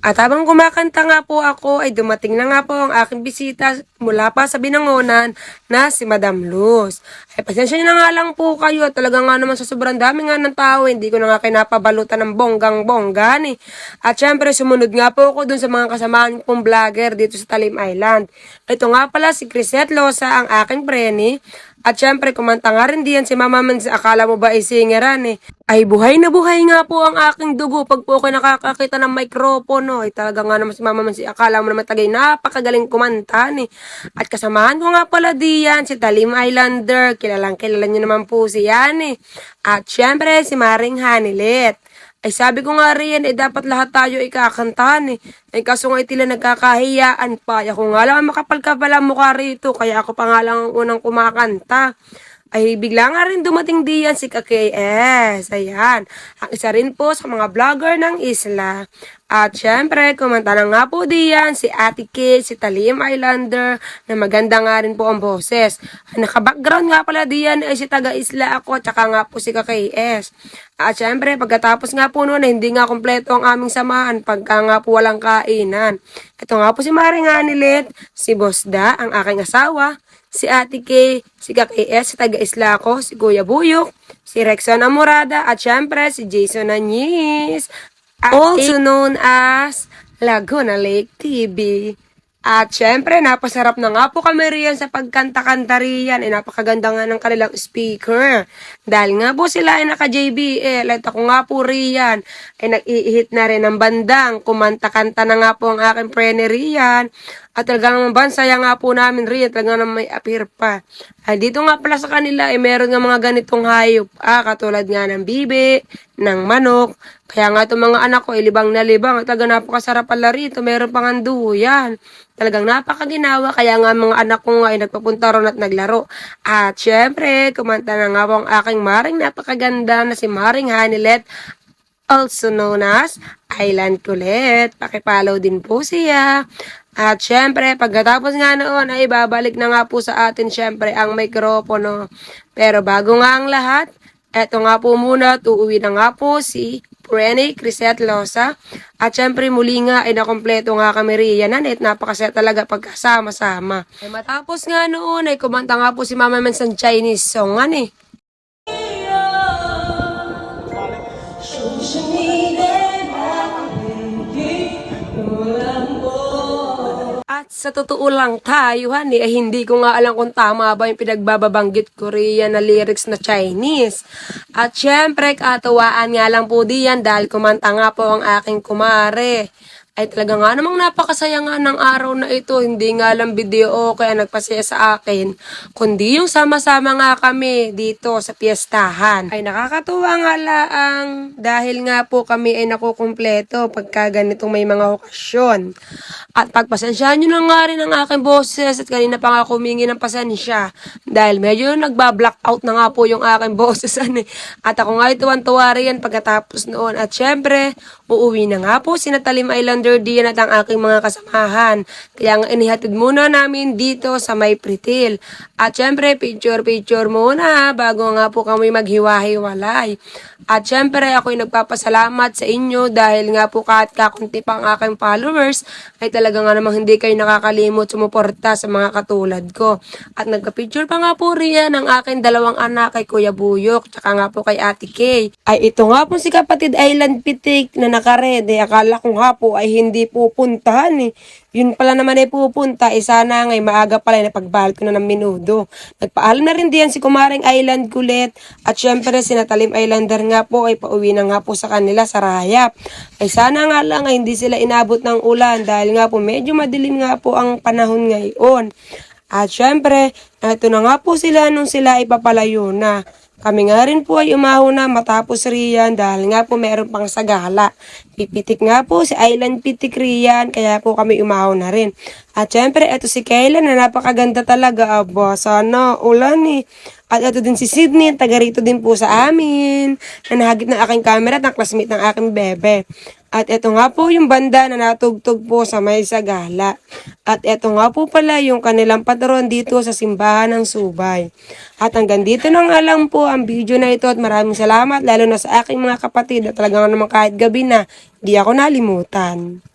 At habang kumakanta nga po ako ay dumating na nga po ang aking bisita mula pa sa Binangonan na si Madam Luz. Ay pasensya nyo na nga lang po kayo, talaga nga naman sa sobrang dami nga ng tao, hindi ko na nga kinapabalutan ng bonggang-bongga ni. At syempre sumunod nga po ako dun sa mga kasamahan kong vlogger dito sa Talim Island. Ito nga pala si Crisette Losa, ang aking preni. At syempre, kumanta nga rin diyan si Mama Mans, akala mo ba ay singeran eh. Ay buhay na buhay nga po ang aking dugo pag po ako nakakakita ng mikropono. Ay talaga nga naman si Mama Mans, akala mo naman tagay napakagaling kumanta eh. At kasamahan ko nga pala diyan si Talim Islander, kilala nyo naman po si yan eh. At syempre si Maring Hanilet. Ay sabi ko nga rin, dapat lahat tayo ikakantahan eh. Ay kaso nga tila nagkakahiyaan pa. Ako nga lang makapal-kapal ang mukha rito, kaya ako pa nga lang ang unang kumakanta. Ay bigla nga rin dumating diyan si KS. Ayan, ang isa rin po sa mga vlogger ng isla. At syempre, kumanta na nga po diyan si Ate Kay, si Talim Islander, na maganda nga rin po ang boses. Naka-background nga pala diyan ay si taga-isla ako, tsaka nga po si KS. At syempre, pagkatapos nga po noon, hindi nga kompleto ang aming samahan pagka nga po walang kainan. Ito nga po si Maring Hanilet, si Bosda, ang aking asawa, si Ate Kay, si KS, si taga-isla ako, si Kuya Buyok, si Rexon Amorada, at syempre si Jason Anyis, also known as Laguna Lake TV. At syempre, napasarap na nga po kami riyan sa pagkanta-kanta riyan. Napakaganda nga ng kanilang speaker. Dahil nga po sila ay naka-JBL. At ako nga po riyan ay nag-i-hit na rin ng bandang. Kumanta-kanta na nga po ang aking prene riyan. At talagang bansaya nga po namin riyan. Talagang may appear pa. Ay dito nga pala sa kanila ay meron nga mga ganitong hayop. Katulad nga ng bibi, ng manok. Kaya nga itong mga anak ko ay libang na libang. At talagang napakasarap pala rito. Meron pang anduyan. Talagang napakaginawa, kaya nga mga anak ko nga ay nagpapunta ron at naglaro. At syempre, kumanta na nga po ang aking Maring napakaganda na si Maring Hanilet, also known as Island Kulit. Pakipollow din po siya. At syempre, pagkatapos nga noon ay babalik na nga po sa atin syempre ang mikropono. Pero bago nga ang lahat, eto nga po muna, uuwi na nga po si Prene Crisette Losa. At syempre muli nga ay nakompleto nga kami riyan at napakasaya talaga pagkasama-sama. Ay matapos nga noon ay kumanta nga po si Mama Mans ng Chinese song nga eh. At sa totoo lang tayo, ay hindi ko nga alam kung tama ba yung pinagbababanggit ko riyan na lyrics na Chinese. At syempre, katawaan nga lang po diyan dahil kumanta nga po ang aking kumare. Ay talaga nga namang napakasaya nga ng araw na ito. Hindi nga lang video kaya nagpasaya sa akin, kundi yung sama-sama nga kami dito sa piyestahan. Ay nakakatuwa nga lang dahil nga po kami ay nakukumpleto pagka ganitong may mga okasyon. At pagpasensyahan nyo na nga rin ang aking boses at kanina pa nga humingi ng pasensya dahil medyo nagba-blackout na nga po yung aking boses. At ako nga tuwan-tuwa rin pagkatapos noon. At syempre, uuwi na nga po si Talim Islander diyan at ang aking mga kasamahan. Kaya nga inihatid muna namin dito sa may Pritil. At syempre, picture-picture muna bago nga po kami maghiwa-hiwalay. At syempre, ako'y nagpapasalamat sa inyo dahil nga po kahit kakunti pa ang aking followers, ay talaga nga namang hindi kayo nakakalimot sumuporta sa mga katulad ko. At nagka-picture pa nga po riyan ang aking dalawang anak kay Kuya Buyok, tsaka nga po kay Ate Kay. Ay ito nga po si kapatid Island Pitik na nakarede. Akala ko nga po ay hindi pupuntahan eh. Yun pala naman ay pupunta, sana ngay maaga pala na pagbahal ko na ng minudo. Nagpaalam na rin diyan si Kumaring Island Kulit at syempre si Talim Islander nga po ay pauwi na nga po sa kanila sa Rayap. Ay sana nga lang ay hindi sila inabot ng ulan dahil nga po medyo madilim nga po ang panahon ngayon. At syempre, ito na nga po sila nung sila ay papalayo na. Kami nga rin po ay umaho na matapos riyan dahil nga po meron pang sagala. Pipitik nga po si Island Pitik riyan kaya po kami umaho na rin. At syempre ito si Kayla na napakaganda talaga. Aba, sana ulan eh. At ito din si Sydney, taga rito din po sa amin. Na nahagip ng aking camera at ang classmate ng aking bebe. At ito nga po yung banda na natugtog po sa may sagala. At ito nga po pala yung kanilang patron dito sa simbahan ng Subay. At hanggang dito na nga lang po ang video na ito at maraming salamat lalo na sa aking mga kapatid at talagang naman kahit gabi na, di ako nalimutan.